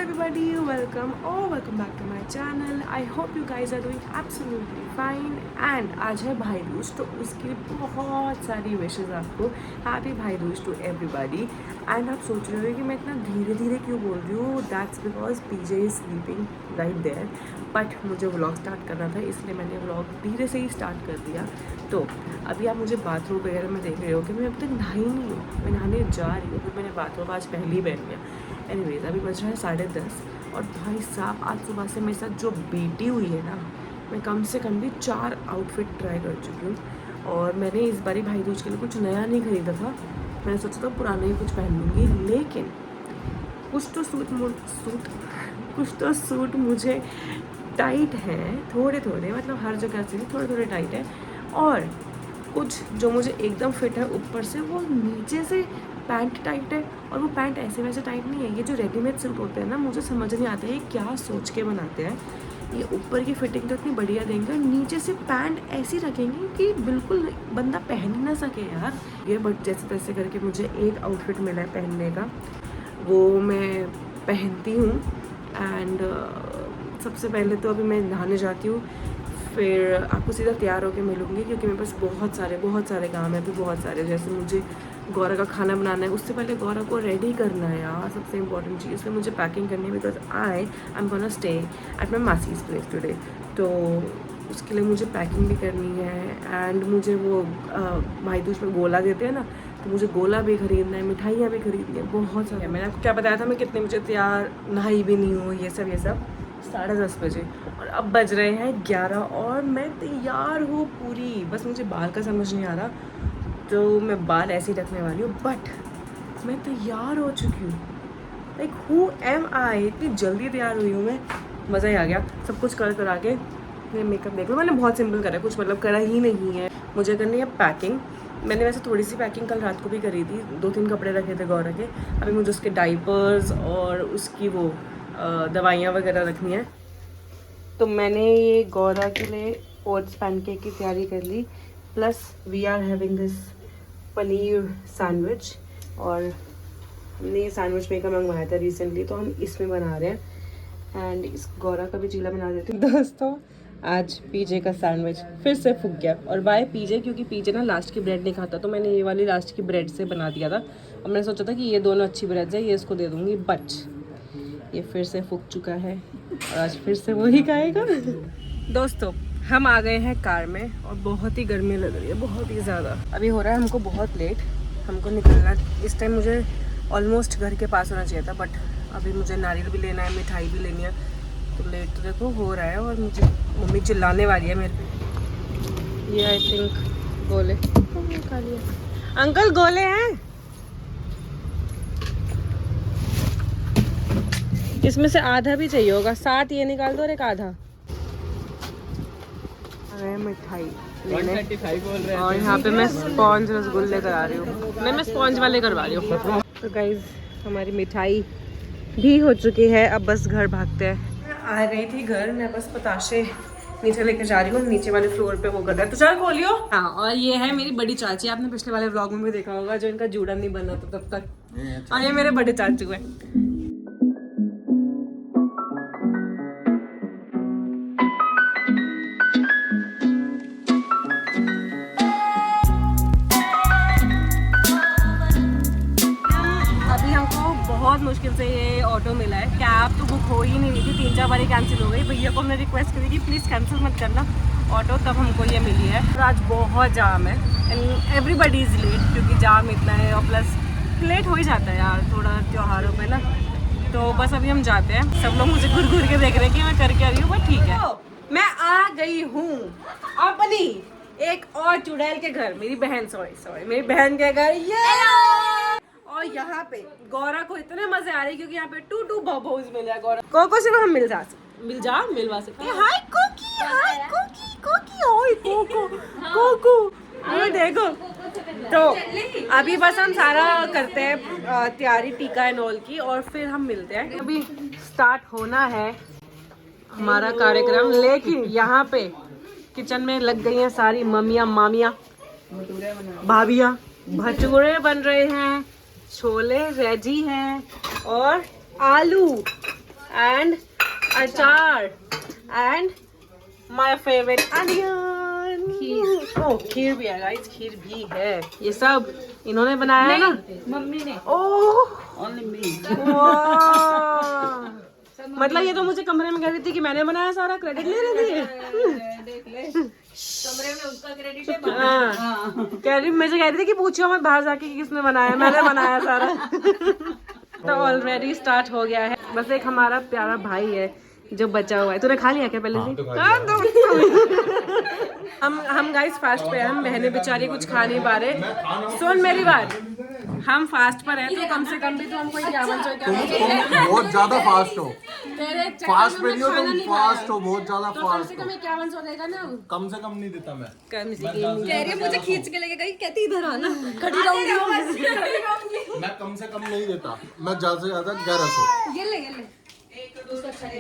everybody, welcome back to my channel. I hope you guys are doing absolutely fine. And आज है भाई दूज, तो उसके लिए बहुत सारी विशेस आपको. हैप्पी भाई दूज टू एवरीबॉडी. एंड आप सोच रहे हो कि मैं इतना धीरे धीरे क्यों बोल रही हूँ. That's because PJ is sleeping right there. But मुझे व्लॉग स्टार्ट करना था, इसलिए मैंने व्लॉग धीरे से ही स्टार्ट कर दिया. तो अभी आप मुझे बाथरूम वगैरह में देख रहे हो कि मैं अब तक नहाई नहीं हूँ. मैं नहाने जा रही हूँ, फिर मैंने बाथरूम आज पहले ही पहन लिया. एनीवेज अभी बज रहा है 10:30. और भाई साहब आज सुबह से मेरे साथ जो बीटी हुई है ना, मैं कम से कम भी 4 आउटफिट ट्राई कर चुकी हूँ. और मैंने इस बारी भाई दूज के लिए कुछ नया नहीं खरीदा था. मैंने सोचा था पुराना ही कुछ पहन लूँगी, लेकिन कुछ तो सूट मुझे टाइट हैं थोड़े थोड़े, मतलब हर जगह से थोड़े थोड़े टाइट है. और कुछ जो मुझे एकदम फिट है ऊपर से, वो नीचे से पैंट टाइट है. और वो पैंट ऐसे वैसे टाइट नहीं है. ये जो रेडीमेड सूट होते हैं ना, मुझे समझ नहीं आता है ये क्या सोच के बनाते हैं. ये ऊपर की फिटिंग तो इतनी बढ़िया देंगे और नीचे से पैंट ऐसी रखेंगे कि बिल्कुल बंदा पहन ही ना सके यार. ये बट जैसे तैसे करके मुझे एक आउटफिट मिला है पहनने का, वो मैं पहनती हूँ. एंड सबसे पहले तो अभी मैं नहाने जाती हूँ, फिर आपको सीधा तैयार होकर मिलूँगी, क्योंकि मेरे पास बहुत सारे काम है अभी, बहुत सारे. जैसे मुझे गौरा का खाना बनाना है, उससे पहले गौरा को रेडी करना है यार, सबसे इंपॉर्टेंट चीज़. फिर मुझे पैकिंग करनी है, because I am gonna stay at my masses place today. तो उसके लिए मुझे पैकिंग भी करनी है. एंड मुझे वो भाई दूज में गोला देते हैं ना, तो मुझे गोला भी ख़रीदना है, मिठाइयाँ भी खरीदनी है, बहुत सारे. मैंने आपको क्या बताया था मैं कितने बजे तैयार, नहाई भी नहीं हूँ, ये सब 10:30 बजे. और अब बज रहे हैं 11 और मैं तैयार हूँ पूरी. बस मुझे बाल का समझ नहीं आ रहा, तो मैं बाल ऐसे ही रखने वाली हूँ. बट मैं तैयार हो चुकी हूँ. लाइक हु एम आई, इतनी जल्दी तैयार हुई हूँ मैं, मज़ा ही आ गया. सब कुछ कर आके मैं मेकअप देख लो. मैंने बहुत सिंपल करा है, कुछ मतलब करा ही नहीं है. मुझे करनी है पैकिंग. मैंने वैसे थोड़ी सी पैकिंग कल रात को भी करी थी, 2-3 कपड़े रखे थे गौरा के. अभी मुझे उसके डाइपर्स और उसकी वो दवाइयाँ वगैरह रखनी है. तो मैंने ये गौरा के लिए ओट्स पैनकेक की तैयारी कर ली. Plus we are having this paneer sandwich. और हमने ये सैंडविच मेकर मंगवाया था रिसेंटली, तो हम इसमें बना रहे हैं. एंड इस गौरा का भी चीला बना देते हैं. दोस्तों आज पीजे का सैंडविच फिर से फूक गया. और वाई पीजे, क्योंकि पीजे ना लास्ट की ब्रेड नहीं खाता, तो मैंने ये वाली लास्ट की ब्रेड से बना दिया था. अब मैंने सोचा था कि ये दोनों अच्छी ब्रेड्स है, ये इसको दे दूँगी. बट ये फिर से फूक चुका है और आज फिर से वही खाएगा. दोस्तों हम आ गए हैं कार में और बहुत ही गर्मी लग रही है, बहुत ही ज़्यादा. अभी हो रहा है हमको बहुत लेट, हमको निकलना. इस टाइम मुझे ऑलमोस्ट घर के पास होना चाहिए था, बट अभी मुझे नारियल भी लेना है, मिठाई भी लेनी है, तो लेट तो देखो हो रहा है. और मुझे मम्मी चिल्लाने वाली है मेरे पे. ये आई थिंक गोले खा लिया. अंकल गोले हैं, इसमें से आधा भी चाहिए होगा. 7 ये निकाल दो और एक आधा. अरे मिठाई लेने 135 बोल रहे हैं. और यहाँ पे मैं स्पॉन्ज रसगुल्ले करा रही हूँ. मैं स्पॉन्ज वाले करवा रही हूँ. तो गाइज हमारी मिठाई भी हो चुकी है, अब बस घर भागते हैं. आ गई थी घर, मैं बस बताशे नीचे लेकर जा रही हूँ. नीचे वाले फ्लोर पे वो कर रहा है, तो चल खोलियो. हाँ, और ये है मेरी बड़ी चाची. आपने पिछले वाले व्लॉग में भी देखा होगा, जो इनका जूड़ा नहीं बना था तब तक. और ये मेरे बड़े चाचू है. बहुत मुश्किल से ये ऑटो मिला है. कैब तो बुक हो ही नहीं रही थी, 3-4 बार कैंसिल हो गई. भैया को हमने रिक्वेस्ट करी कि प्लीज़ कैंसिल मत करना ऑटो, तब हमको ये मिली है. और आज बहुत जाम है एंड एवरीबडी इज़ लेट, क्योंकि जाम इतना है. और प्लस लेट हो ही जाता है यार थोड़ा त्योहारों पे ना. तो बस अभी हम जाते हैं. सब लोग मुझे घूर घूर के देख रहे हैं कि मैं करके आ रही हूँ, बट ठीक है. मैं आ गई हूँ अपनी एक और चुड़ैल के घर. मेरी बहन सॉरी मेरी बहन के घर. ये और यहाँ पे गौरा को इतने मजे आ रहे हैं, क्योंकि यहाँ पे 2 बबोज मिले हैं. गौरा कोको से हम मिलवा सकते हैं. हाय कोकी ओए कोको ये देखो. तो अभी बस हम सारा करते हैं तैयारी टीका एंड ऑल की, और फिर हम मिलते हैं. अभी स्टार्ट होना है हमारा कार्यक्रम. लेकिन यहाँ पे किचन में लग गई हैं सारी मम्मियाँ मामियाँ भाभियाँ. भटूरे बन रहे हैं, छोले रेडी हैं, और आलू एंड अचार एंड माय फेवरेट अनियन। ओह खीर भी है गाइस, खीर भी है। ये सब इन्होंने बनाया है ना, मम्मी ने। ओह ओनली मी। मतलब ये तो मुझे कमरे में कह रही थी कि मैंने बनाया, सारा क्रेडिट ले रही थी। देख ले, कमरे में उसका क्रेडिट है। हाँ कह रही, मुझे कह रही थी कि पूछो मत बाहर जाके कि किसने बनाया, मैंने बनाया सारा। तो ऑलरेडी स्टार्ट हो गया है। बस एक हमारा प्यारा भाई है जो बचा हुआ है। तूने खा लिया क्या पहले से? हम गाइस फास्ट पे हैं, हम बहनें बेचारी कुछ खा नहीं पा रहे। सुन मेरी बात, हम फास्ट पर हैं तो कम से कम भी तो हमको तुम बहुत ज्यादा फास्ट हो। फास्ट पे नहीं हो तुम, फास्ट हो बहुत ज्यादा फास्ट हो। 51 देगा ना, कम से कम नहीं देता मैं। कम से कम कह रही है मुझे खींच के लेके गई, कहती इधर आना, खड़ी रहूंगी। मैं कम से कम नहीं देता, मैं ज्यादा से ज्यादा 1100। ये ले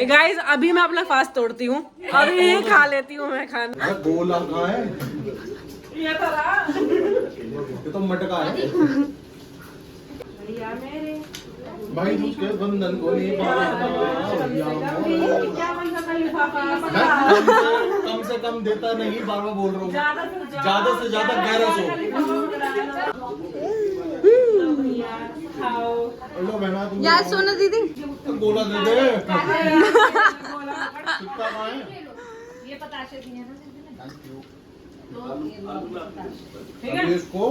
गाइस अभी मैं अपना फास्ट तोड़ती हूँ, अभी ही खा लेती हूँ मैं खाना। गोला कहाँ है? ये तो रहा। ये तो मटका है। भाई उसके बंधन को नहीं कम से कम देता नहीं, बार बार बोल रहा हूँ। ज्यादा से ज्यादा 1100। यार सोना दीदी, गोला दे दे। ये पताशे भी है ना। अभी इसको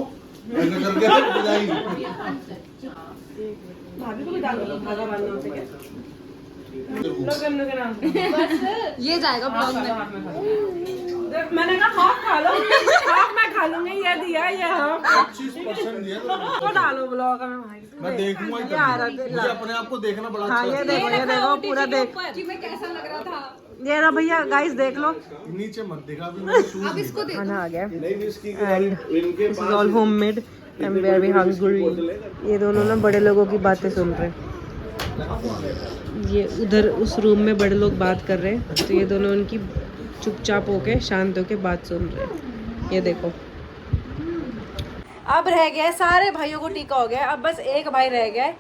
ऐसे करके बजाई। भाभी को भी डाल दो, धागा बांधना होता है क्या? ये जाएगा ब्लॉग में। मैंने कहा हाफ खा लो, हाफ मैं खा लूंगी। ये दिया, ये हाफ 25% दिया तो डालो ब्लॉग में भाई। मैं देखूंगा ही तभी। मुझे अपने आप को देखना बड़ा हाँ अच्छा ये देखो, ये देखो पूरा देख। कि मैं कैसा लग रहा था। ये रहा भैया, गाइस देख लो। नीचे मत दिखा, अभी मेरे शूज अब इसको दे। खाना आ गया and this is all homemade. I am very hungry. ये दोनों ना बड़े लोगों की बातें सुन रहे हैं। ये उधर उस रूम में बड़े लोग बात कर रहे हैं, तो ये दोनों उनकी चुपचाप होके शांत होके बात सुन रहे हैं। ये देखो, अब रह गया सारे भाइयों को टीका हो गया। अब बस एक भाई रह गया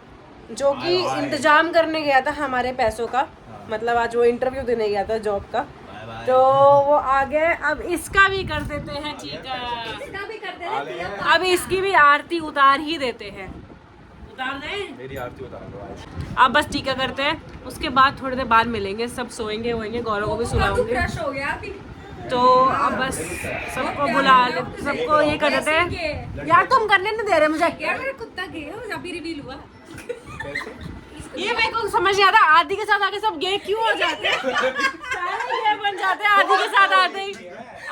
जो कि इंतजाम करने गया था हमारे पैसों का, मतलब आज वो इंटरव्यू देने गया था जॉब का, तो वो आ गए। अब इसका भी कर देते हैं टीका, इसका भी कर दे। अब इसकी भी आरती उतार ही देते हैं। उतार दें? मेरी आरती उतार दो आज। अब बस टीका करते हैं, उसके बाद थोड़ी देर बाद मिलेंगे। सब सोएंगे होएंगे, गौरव को भी सुलाऊंगे। क्रश हो गया अभी। तो अब बस सबको बुला ले, सबको ये कर देते हैं। यार तुम करने नहीं दे रहे मुझे। यार मेरा कुत्ता गया, अभी रिवील हुआ। ये मेरे को समझ नहीं आता, आदि के साथ आके सब गे क्यों हो जाते हैं? सारे गे बन जाते हैं आदि के साथ आते ही।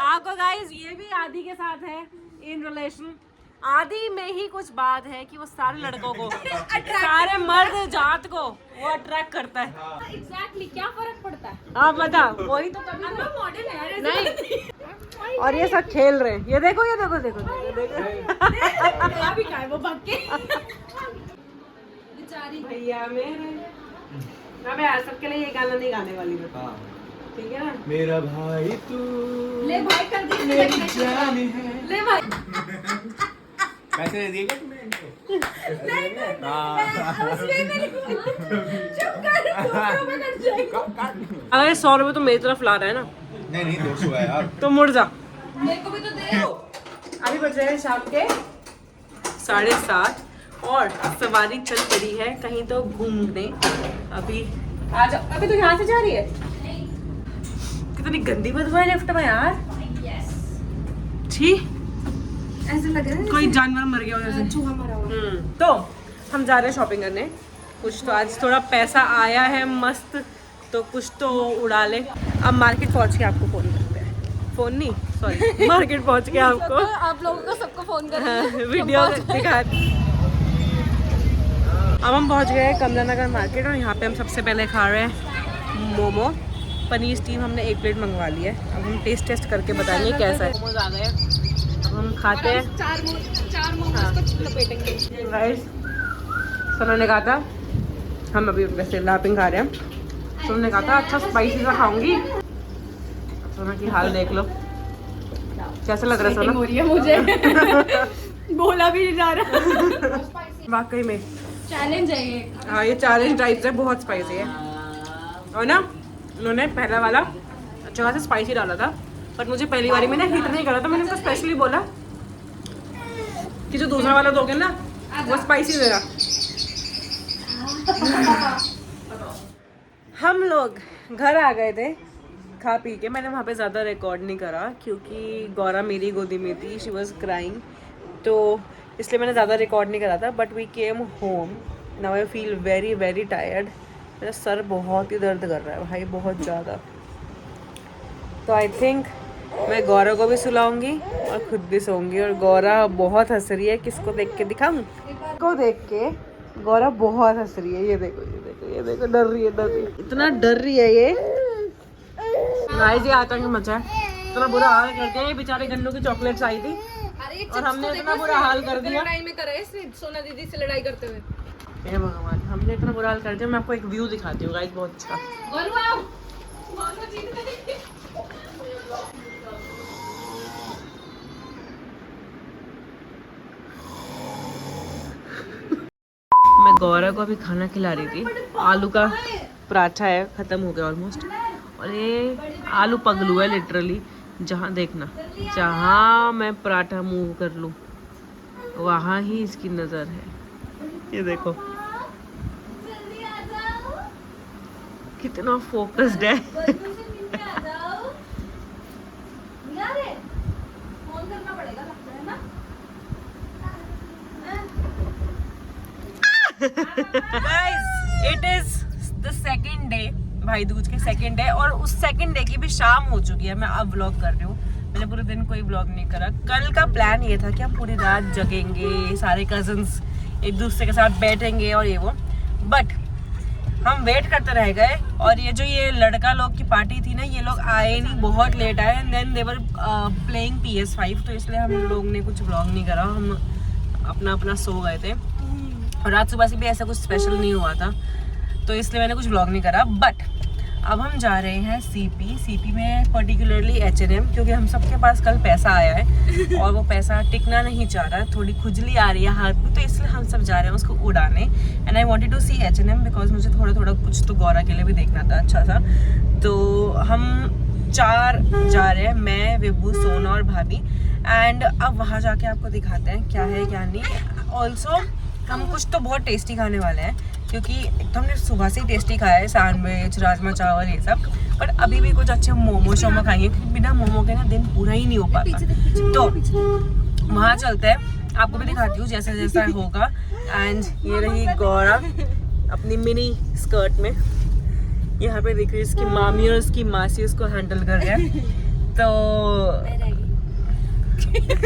आपको गाइस ये भी आदि के साथ है इन रिलेशन। आदि में ही कुछ बात है कि वो सारे लड़कों को, सारे मर्द जात को वो अट्रैक्ट करता है। एग्जैक्टली क्या फर्क पड़ता है? आप बता, वही तो कभी मॉडल है नहीं। और ये सब खेल रहे हैं, ये देखो, ये देखो, देखो, देखो। अभी क्या है वो भाग के बेचारी भैया मेरे, मैं यार सबके लिए ये गाना नहीं गाने वाली मैं, ठीक है ना? मेरा भाई तू ले भाई कर दे, मेरी जान है। ले भाई। पैसे दे दिए क्या तुमने इनको? उसमें मेरे को चुप कर, फोटो में कट जाएगा। अगर 100 रुपए तो मेरी तरफ ला रहा है ना, नहीं नहीं 200 है यार। तो मुड़ जा। मेरे को भी तो दे। अभी बज रहे हैं शाम के 7:30 और सवारी चल पड़ी है कहीं तो घूमने। अभी आ जाओ। अभी तो यहाँ से जा रही है? कितनी गंदी बदबू है लिफ्ट में यार। छी, ऐसे लग रहा है कोई जानवर मर गया हो जैसे। चूहा मरा हुआ। तो हम जा रहे हैं शॉपिंग करने। कुछ तो आज थोड़ा पैसा आया है मस्त, तो कुछ तो उड़ा ले। अब मार्केट पहुंच के आपको फोन करते हैं। फोन नहीं, सॉरी, मार्केट पहुंच के आपको आप लोगों को सबको फोन कर वीडियो दिखा। अब हम पहुंच गए कमला नगर मार्केट और यहाँ पे हम सबसे पहले खा रहे हैं मोमो। पनीर स्टीम हमने 1 प्लेट मंगवा ली है। अब हम टेस्ट करके बताएंगे कैसा है। मोमोज आ गए, अब हम खाते हैं। चार मोमोज को लपेटेंगे। राइस सोना ने कहा था, हम अभी वैसे लैपिंग खा रहे हैं। सोना ने कहा था अच्छा स्पाइसी सा खाऊंगी। सोना की हाल देख लो, कैसा लग रहा है सोना? हो रही है मुझे। बोला भी नहीं जा रहा। वाकई में चैलेंज है ये। हाँ, ये चैलेंज टाइप से बहुत स्पाइसी है। और ना उन्होंने पहला वाला अच्छा खासा स्पाइसी डाला था, बट मुझे पहली बारी में ना हिट नहीं करा था। मैंने उनको स्पेशली बोला कि जो दूसरा वाला दोगे ना वो स्पाइसी देगा। हम लोग घर आ गए थे खा पी के। मैंने वहाँ पे ज़्यादा रिकॉर्ड नहीं करा क्योंकि गौरा मेरी गोदी में थी, शी वॉज क्राइंग, तो इसलिए मैंने ज़्यादा रिकॉर्ड नहीं करा था। But we came home, now I feel very very tired. मेरा सर बहुत ही दर्द कर रहा है भाई, बहुत ज़्यादा। तो आई थिंक मैं गौरा को भी सुलाऊंगी और खुद भी सोऊंगी। और गौरा बहुत हंस रही है, किसको देख के दिखाऊं? को देख के गौरा बहुत हंस रही है। ये देखो ये देखो ये देखो, डर रही है, डर रही है, इतना डर रही है ये। गाइस ये आतंक मचा है, इतना बुरा हाल कर दिया। ये बेचारे गन्नू की चॉकलेट्स आई थी और हमने इतना बुरा हाल कर दिया। लड़ाई में करे सोना दीदी से लड़ाई करते हुए। हे भगवान, हमने इतना बुरा हाल कर दिया। मैं आपको एक व्यू दिखाती हूँ गाइस, बहुत अच्छा। मैं गौरा को अभी खाना खिला रही थी। आलू का पराठा है, खत्म हो गया ऑलमोस्ट। और ये आलू पगलू है लिटरली। जहाँ देखना, जहाँ मैं पराठा मूव कर लूँ वहाँ ही इसकी नज़र है। ये देखो कितना फोकस्ड है। Guys, it is the second day, भाई दूज के सेकंड डे, और उस सेकंड डे की भी शाम हो चुकी है। मैं अब व्लॉग कर रही हूँ, मैंने पूरे दिन कोई व्लॉग नहीं करा। कल का प्लान ये था कि हम पूरी रात जगेंगे, सारे कजन्स एक दूसरे के साथ बैठेंगे और ये वो, बट हम वेट करते रह गए। और ये जो ये लड़का लोग की पार्टी थी ना, ये लोग आए नहीं, बहुत लेट आए। And then they were playing PS5, तो इसलिए हम लोग ने कुछ व्लॉग नहीं करा। हम अपना अपना सो गए थे और रात सुबह से भी ऐसा कुछ स्पेशल नहीं हुआ था, तो इसलिए मैंने कुछ व्लॉग नहीं करा। बट अब हम जा रहे हैं सीपी में, पर्टिकुलरली H&M, क्योंकि हम सबके पास कल पैसा आया है और वो पैसा टिकना नहीं चाह रहा है। थोड़ी खुजली आ रही है हाथ में, तो इसलिए हम सब जा रहे हैं उसको उड़ाने। And I wanted to see H&M because मुझे थोड़ा थोड़ा कुछ तो गौरा के लिए भी देखना था अच्छा सा। तो हम 4 जा रहे हैं, मैं, विभू, सोना और भाभी। एंड अब वहाँ जाके आपको दिखाते हैं क्या है क्या नहीं। ऑल्सो हम कुछ तो बहुत टेस्टी खाने वाले हैं, क्योंकि एक तो हमने सुबह से ही टेस्टी खाया है, सैंडविच, राजमा चावल, ये सब। पर अभी भी कुछ अच्छे मोमो शोमो खाएंगे, क्योंकि बिना मोमो के ना दिन पूरा ही नहीं हो पाता। तो वहाँ चलते हैं, आपको भी दिखाती हूँ जैसा जैसा होगा। एंड ये रही गौरा अपनी मिनी स्कर्ट में, यहाँ पे दिख रही इसकी मामी और उसकी मासी उसको हैंडल कर रहे हैं। तो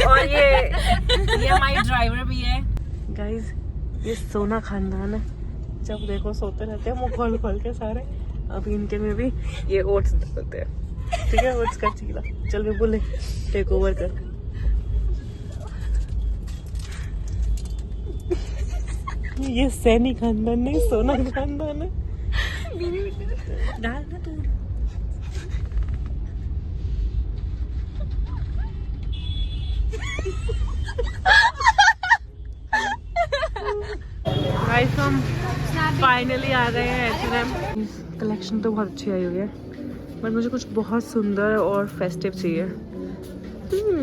और ये हमारी ड्राइवर भी है। गाइज ये सोना खानदान है, जब देखो सोते रहते हैं मुँह खोल खोल के सारे। अभी इनके में भी ये ओट्स डालते हैं, ठीक है, ओट्स का चीला। चल भी बोले टेक ओवर कर। ये सैनी खानदान नहीं, सोना खानदान है। डाल ना तू। गाइस हम फाइनली आ गए हैं H&M। कलेक्शन तो बहुत अच्छी आई हुई है, बट मुझे कुछ बहुत सुंदर और फेस्टिव चाहिए।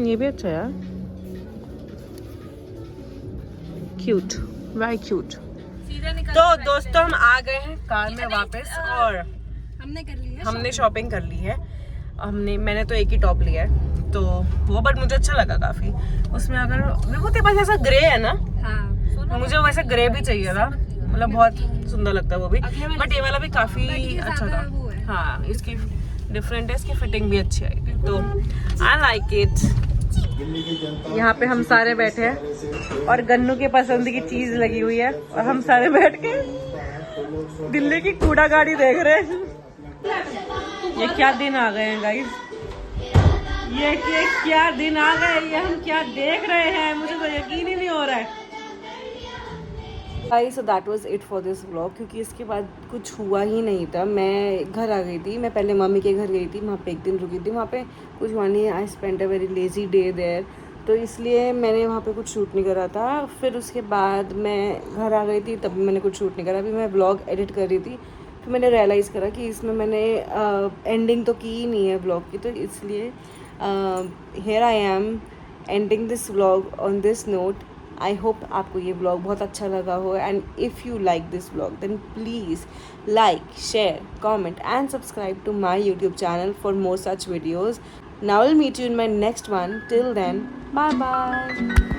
ये भी अच्छा है, क्यूट, वेरी क्यूट। तो दोस्तों हम आ गए हैं कार में वापस और हमने शॉपिंग कर ली है। मैंने तो एक ही टॉप लिया है, तो वो बट मुझे अच्छा लगा काफी। उसमें अगर वो तेरे पास ऐसा ग्रे है ना, मुझे वैसे ग्रे भी चाहिए था, मतलब बहुत सुंदर लगता है वो भी। बट ये वाला भी काफी अच्छा था। हाँ, इसकी डिफरेंट है, इसकी फिटिंग भी अच्छी आई थी, तो आई लाइक इट। यहाँ पे हम सारे बैठे हैं और गन्नू के पसंद की चीज लगी हुई है, और हम सारे बैठ के दिल्ली की कूड़ा गाड़ी देख रहे हैं। ये क्या दिन आ गए हैं गाइस, ये क्या दिन आ गए, ये हम क्या देख रहे हैं, मुझे तो यकीन ही नहीं हो रहा है। So that was it for this vlog, क्योंकि इसके बाद कुछ हुआ ही नहीं था। मैं घर आ गई थी, मैं पहले मम्मी के घर गई थी, वहाँ पे एक दिन रुकी थी। वहाँ पे कुछ हुआ नहीं, I spend a very lazy day there, तो इसलिए मैंने वहाँ पे कुछ शूट नहीं करा था। फिर उसके बाद मैं घर आ गई थी, तब मैंने कुछ शूट नहीं करा। अभी मैं व्लॉग एडिट कर रही थी, तो मैंने रियलाइज़ करा कि इसमें मैंने एंडिंग तो की ही नहीं है व्लॉग की, तो इसलिए here I am ending this vlog on this note. I hope आपको ये व्लॉग बहुत अच्छा लगा हो, and if you like this vlog then please like, share, comment and subscribe to my YouTube channel for more such videos. Now I'll meet you in my next one. Till then, bye bye.